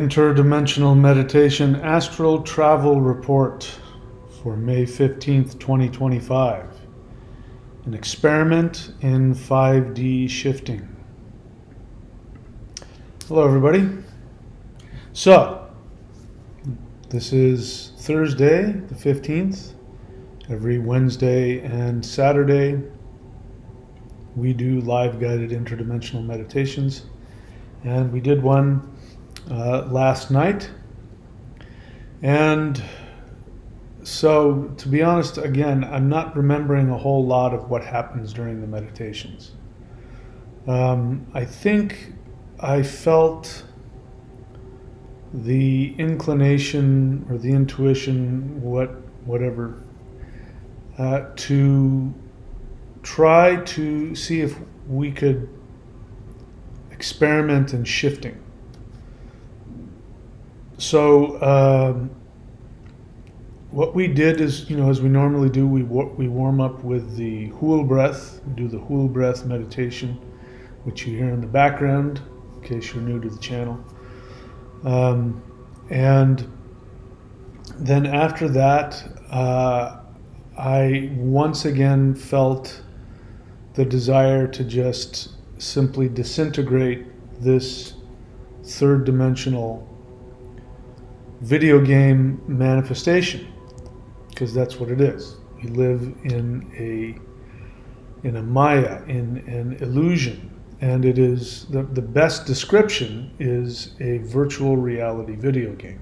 Interdimensional Meditation Astral Travel Report for May 15th, 2025. An experiment in 5D shifting. Hello, everybody. So, this is Thursday, the 15th. Every Wednesday and Saturday, we do live guided interdimensional meditations. And we did one last night. And so, to be honest, again, I'm not remembering a whole lot of what happens during the meditations. I think I felt the inclination or the intuition, whatever, to try to see if we could experiment in shifting. So what we did is, as we normally do, we warm up with the Hool breath. We do the Hool breath meditation, which you hear in the background, in case you're new to the channel. And then after that, I once again felt the desire to just simply disintegrate this third dimensional video game manifestation, because that's what it is. We live in a maya, in an illusion, and it is the best description is a virtual reality video game,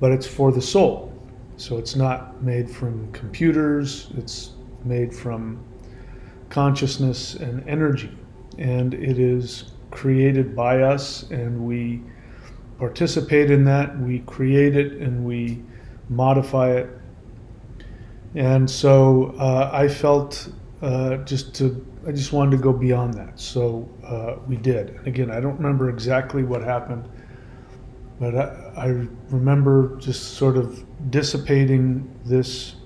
but it's for the soul. So it's not made from computers, it's made from consciousness and energy, and it is created by us, and we participate in that, we create it, and we modify it. And so I felt I just wanted to go beyond that. So we did. Again, I don't remember exactly what happened, but I remember just sort of dissipating this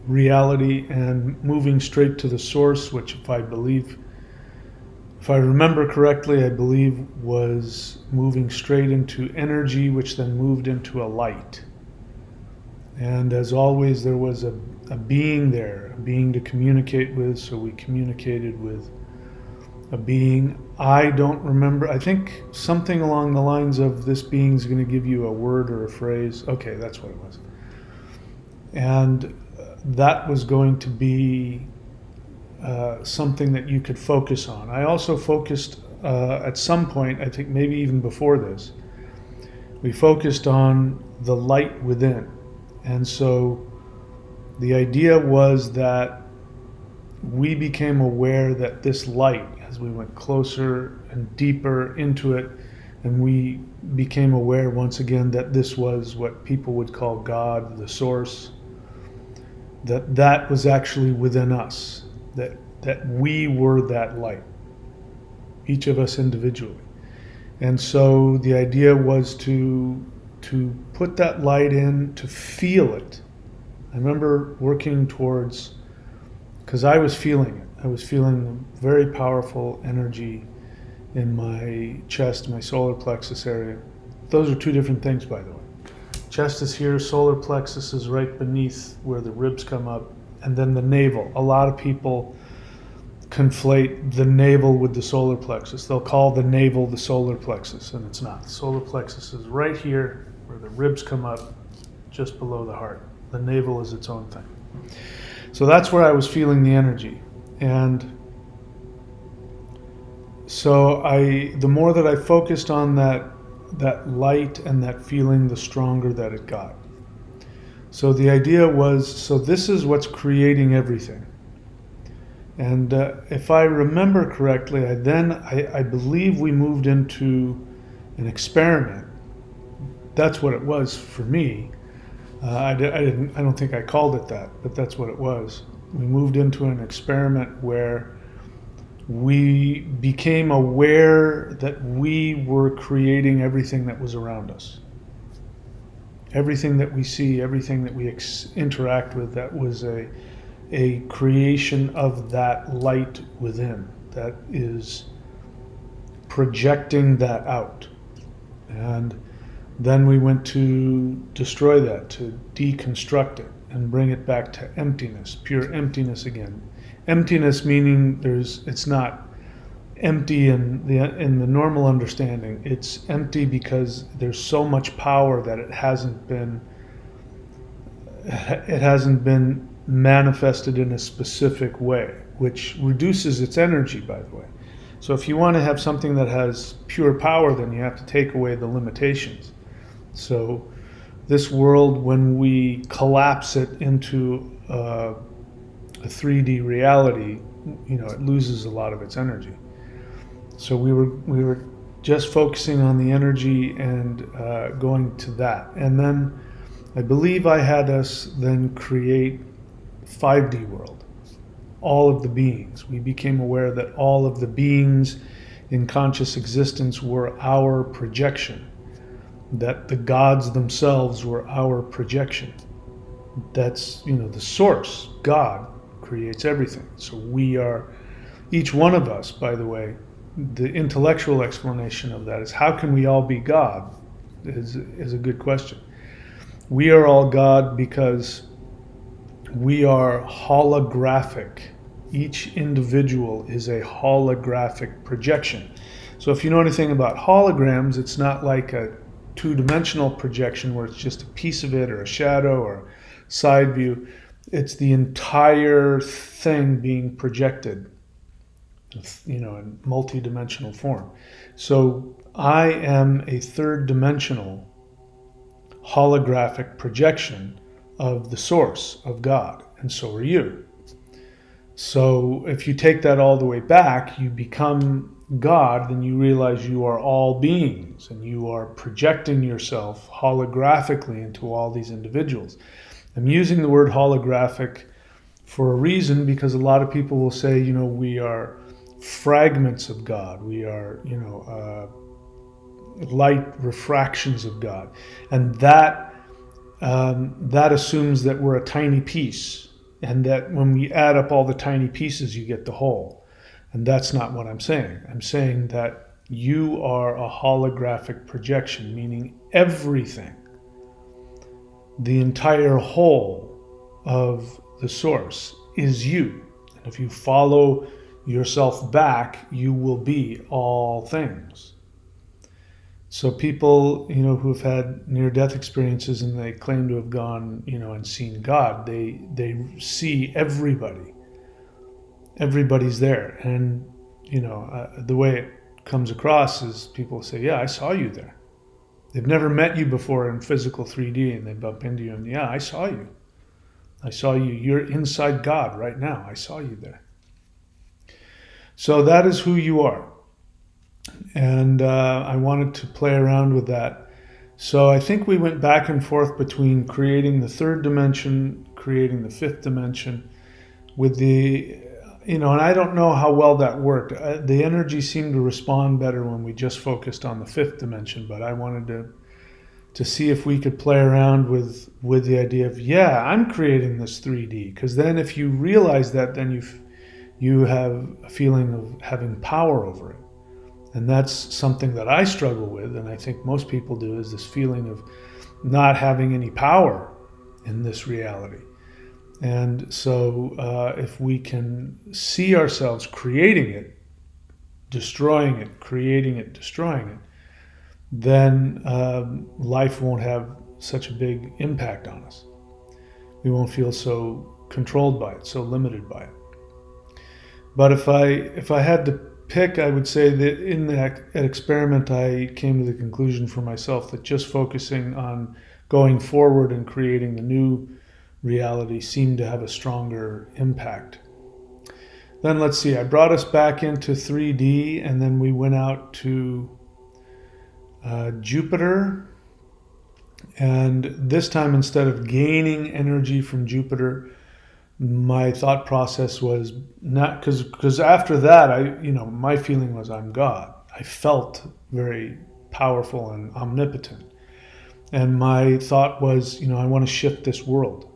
reality and moving straight to the source, which if I remember correctly, I believe was moving straight into energy, which then moved into a light. And as always, there was a being there, a being to communicate with, so we communicated with a being. I don't remember, I think something along the lines of this being's going to give you a word or a phrase. Okay, that's what it was. And that was going to be something that you could focus on. I also focused at some point, I think maybe even before this, we focused on the light within. And so the idea was that we became aware that this light, as we went closer and deeper into it, and we became aware once again that this was what people would call God, the source, that was actually within us, that we were that light, each of us individually. And so the idea was to put that light in, to feel it. I remember working towards, because I was feeling it. I was feeling a very powerful energy in my chest, my solar plexus area. Those are two different things, by the way. Chest is here, solar plexus is right beneath where the ribs come up, and then the navel. A lot of people conflate the navel with the solar plexus. They'll call the navel the solar plexus, and it's not. The solar plexus is right here where the ribs come up, just below the heart. The navel is its own thing. So that's where I was feeling the energy. And so the more that I focused on that light and that feeling, the stronger that it got. So the idea was, so this is what's creating everything. And if I remember correctly, I believe we moved into an experiment. That's what it was for me. I don't think I called it that, but that's what it was. We moved into an experiment where we became aware that we were creating everything that was around us. Everything that we see, everything that we interact with, that was a creation of that light within that is projecting that out. And then we went to destroy that, to deconstruct it and bring it back to emptiness, pure emptiness again. Emptiness meaning it's not empty in the normal understanding. It's empty because there's so much power that it hasn't been manifested in a specific way, which reduces its energy, by the way. So if you want to have something that has pure power, then you have to take away the limitations. So this world, when we collapse it into a 3D reality, it loses a lot of its energy. So we were just focusing on the energy and going to that. And then I believe I had us then create 5D world, all of the beings. We became aware that all of the beings in conscious existence were our projection, that the gods themselves were our projection. That's, the source, God, creates everything. So we are, each one of us, by the way, the intellectual explanation of that is how can we all be God is a good question. We are all God because we are holographic. Each individual is a holographic projection. So if you know anything about holograms, it's not like a two-dimensional projection where it's just a piece of it or a shadow or side view. It's the entire thing being projected, in multi-dimensional form. So I am a third-dimensional holographic projection of the source of God, and so are you. So if you take that all the way back, you become God, then you realize you are all beings, and you are projecting yourself holographically into all these individuals. I'm using the word holographic for a reason, because a lot of people will say, we are fragments of God. We are, light refractions of God. And that assumes that we're a tiny piece, and that when we add up all the tiny pieces, you get the whole. And that's not what I'm saying. I'm saying that you are a holographic projection, meaning everything, the entire whole of the source is you. And if you follow yourself back, you will be all things. So people, who have had near-death experiences and they claim to have gone, and seen God, they see everybody. Everybody's there. And, the way it comes across is people say, yeah, I saw you there. They've never met you before in physical 3D, and they bump into you and, yeah, I saw you. I saw you. You're inside God right now. I saw you there. So that is who you are. And I wanted to play around with that. So I think we went back and forth between creating the third dimension, creating the fifth dimension with the, and I don't know how well that worked. The energy seemed to respond better when we just focused on the fifth dimension, but I wanted to see if we could play around with the idea of, yeah, I'm creating this 3D. Because then if you realize that, then you have a feeling of having power over it. And that's something that I struggle with, and I think most people do, is this feeling of not having any power in this reality. And so if we can see ourselves creating it, destroying it, creating it, destroying it, then life won't have such a big impact on us. We won't feel so controlled by it, so limited by it. But if I had to pick, I would say that in that experiment, I came to the conclusion for myself that just focusing on going forward and creating the new reality seemed to have a stronger impact. Then let's see, I brought us back into 3D, and then we went out to Jupiter. And this time, instead of gaining energy from Jupiter, my thought process was not, because after that, my feeling was I'm God. I felt very powerful and omnipotent. And my thought was, I want to shift this world.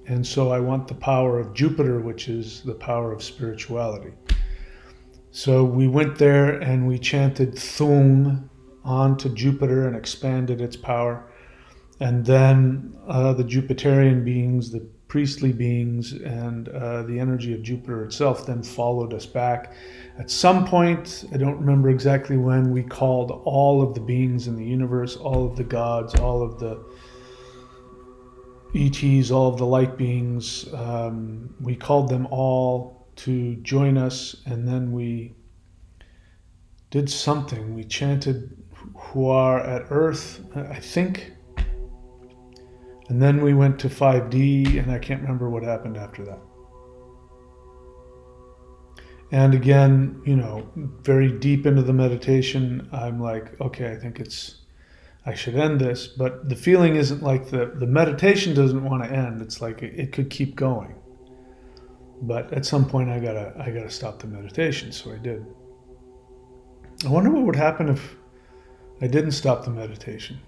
And so I want the power of Jupiter, which is the power of spirituality. So we went there and we chanted Thum, onto Jupiter and expanded its power. And then the Jupiterian beings, the priestly beings, and the energy of Jupiter itself then followed us back. At some point, I don't remember exactly when, we called all of the beings in the universe, all of the gods, all of the ETs, all of the light beings. We called them all to join us, and then we did something. We chanted Huar at Earth, I think. And then we went to 5D, and I can't remember what happened after that. And again, very deep into the meditation, I'm like, okay, I think I should end this. But the feeling isn't like the meditation doesn't want to end. It's like it could keep going. But at some point, I gotta stop the meditation, so I did. I wonder what would happen if I didn't stop the meditation.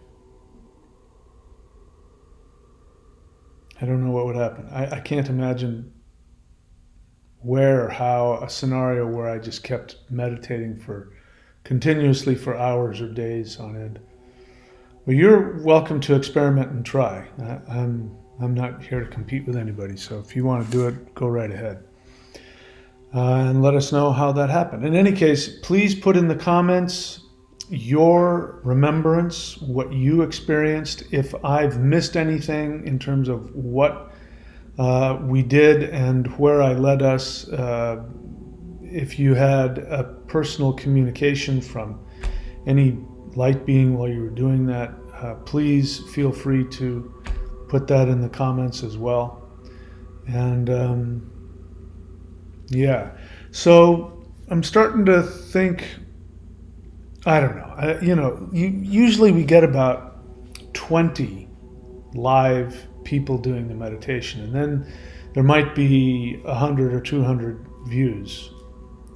I don't know what would happen. I can't imagine where or how a scenario where I just kept meditating continuously for hours or days on end. Well, you're welcome to experiment and try. I'm not here to compete with anybody, so if you want to do it, go right ahead. And let us know how that happened. In any case, please put in the comments your remembrance, what you experienced. If I've missed anything in terms of what we did and where I led us, if you had a personal communication from any light being while you were doing that, please feel free to put that in the comments as well. And yeah, so I'm starting to think, I don't know, usually we get about 20 live people doing the meditation, and then there might be 100 or 200 views.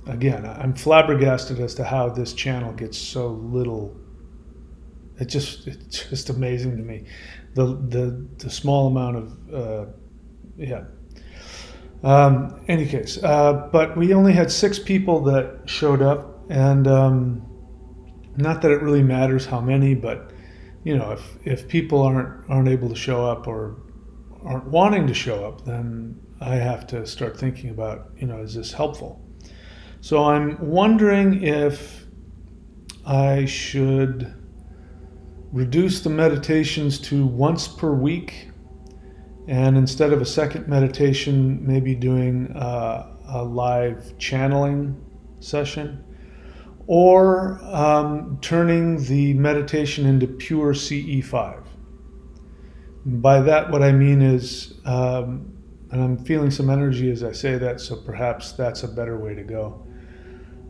Again, I'm flabbergasted as to how this channel gets so little. It's just amazing to me, the small amount of any case, but we only had 6 people that showed up, and not that it really matters how many, but if people aren't able to show up or aren't wanting to show up, then I have to start thinking about, is this helpful? So I'm wondering if I should reduce the meditations to once per week, and instead of a second meditation, maybe doing a live channeling session, or turning the meditation into pure CE5. By that, what I mean is, and I'm feeling some energy as I say that, so perhaps that's a better way to go.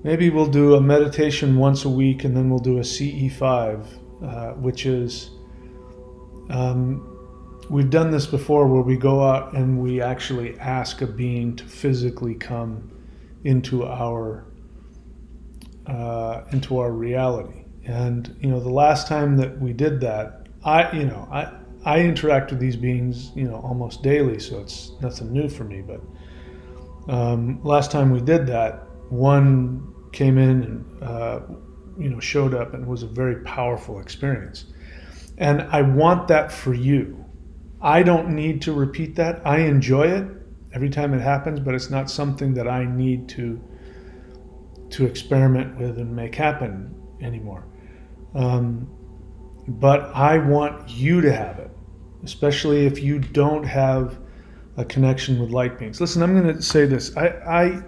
Maybe we'll do a meditation once a week, and then we'll do a CE5, which is, we've done this before where we go out and we actually ask a being to physically come into our reality. And the last time that we did that, I interact with these beings almost daily, so it's nothing new for me. But last time we did that, one came in and showed up, and it was a very powerful experience. And I want that for you. I don't need to repeat that. I enjoy it every time it happens, but it's not something that I need to experiment with and make happen anymore. But I want you to have it, especially if you don't have a connection with light beings. Listen, I'm going to say this. I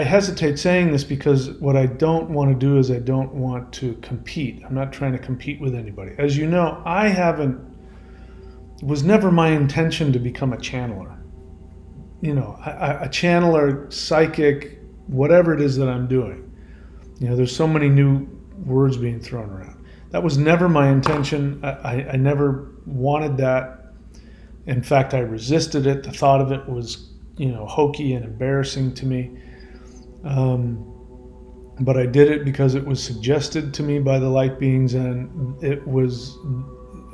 hesitate saying this because what I don't want to do is I don't want to compete. I'm not trying to compete with anybody. As you know, it was never my intention to become a channeler. A channeler, psychic, whatever it is that I'm doing. There's so many new words being thrown around. That was never my intention. I never wanted that. In fact, I resisted it. The thought of it was, hokey and embarrassing to me. But I did it because it was suggested to me by the light beings, and it was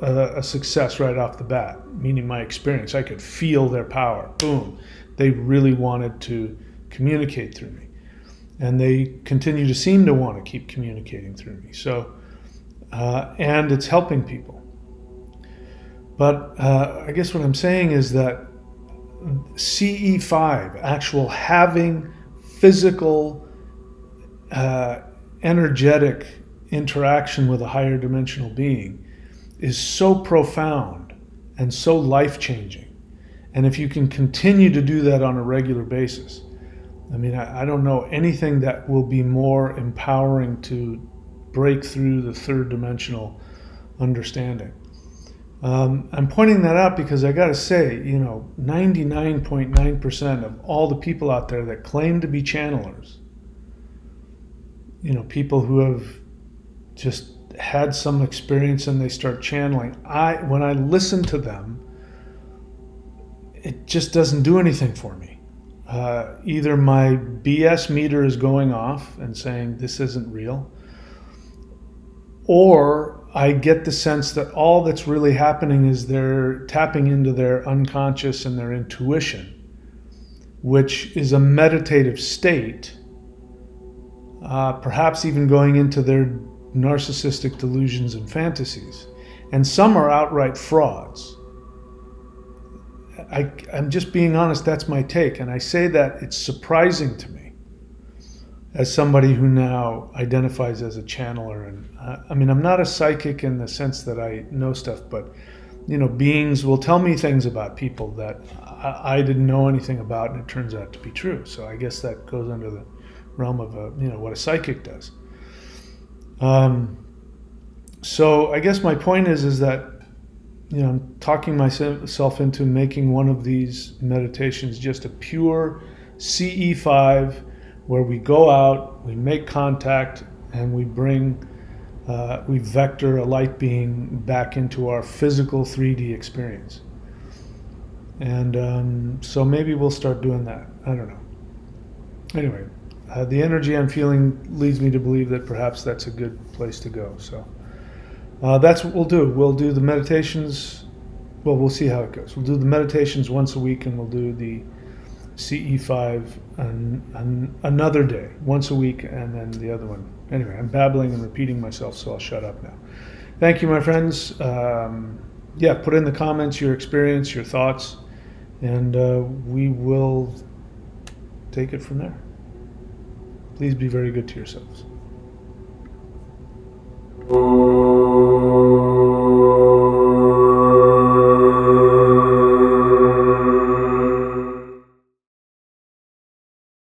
a success right off the bat, meaning my experience. I could feel their power. Boom. They really wanted to communicate through me. and they continue to seem to want to keep communicating through me. So, and it's helping people. But I guess what I'm saying is that CE5, actual having physical, energetic interaction with a higher dimensional being, is so profound and so life-changing. And if you can continue to do that on a regular basis, I mean, I don't know anything that will be more empowering to break through the third dimensional understanding. I'm pointing that out because I got to say, 99.9% of all the people out there that claim to be channelers, people who have just had some experience and they start channeling, when I listen to them, it just doesn't do anything for me. Either my BS meter is going off and saying this isn't real, or I get the sense that all that's really happening is they're tapping into their unconscious and their intuition, which is a meditative state, perhaps even going into their narcissistic delusions and fantasies. And some are outright frauds. I'm just being honest, that's my take. And I say that it's surprising to me as somebody who now identifies as a channeler. And I'm not a psychic in the sense that I know stuff, but beings will tell me things about people that I didn't know anything about, and it turns out to be true. So I guess that goes under the realm of what a psychic does. So I guess my point is that I'm talking myself into making one of these meditations just a pure CE5, where we go out, we make contact, and we vector a light being back into our physical 3D experience. And so maybe we'll start doing that. I don't know. Anyway, the energy I'm feeling leads me to believe that perhaps that's a good place to go. So that's what we'll do. We'll do the meditations. Well, we'll see how it goes. We'll do the meditations once a week, and we'll do the CE5 another day, once a week, and then the other one. Anyway, I'm babbling and repeating myself, so I'll shut up now. Thank you, my friends. Put in the comments your experience, your thoughts, and we will take it from there. Please be very good to yourselves.